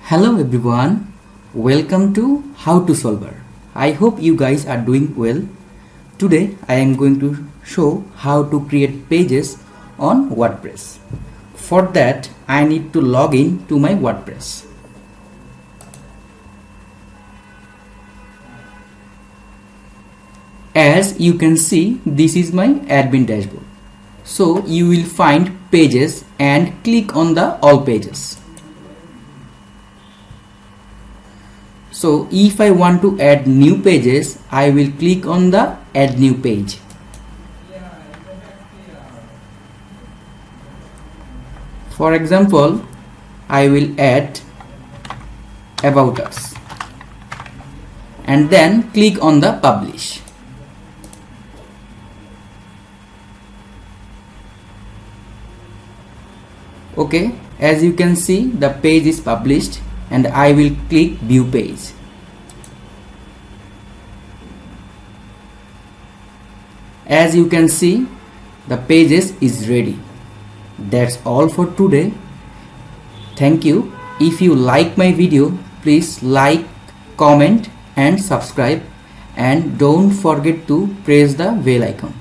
Hello everyone, welcome to How to Solver. I hope you guys are doing well. Today I am going to show how to create pages on WordPress. For that I need to log in to my WordPress. As you can see, this is my admin dashboard. So you will find pages and click on the all pages. So if I want to add new pages, I will click on the add new page. For example, I will add about us and then click on the publish. Okay, as you can see, the page is published and I will click view page. As you can see, the pages is ready. That's all for today. Thank you. If you like my video, please like, comment and subscribe, and don't forget to press the bell icon.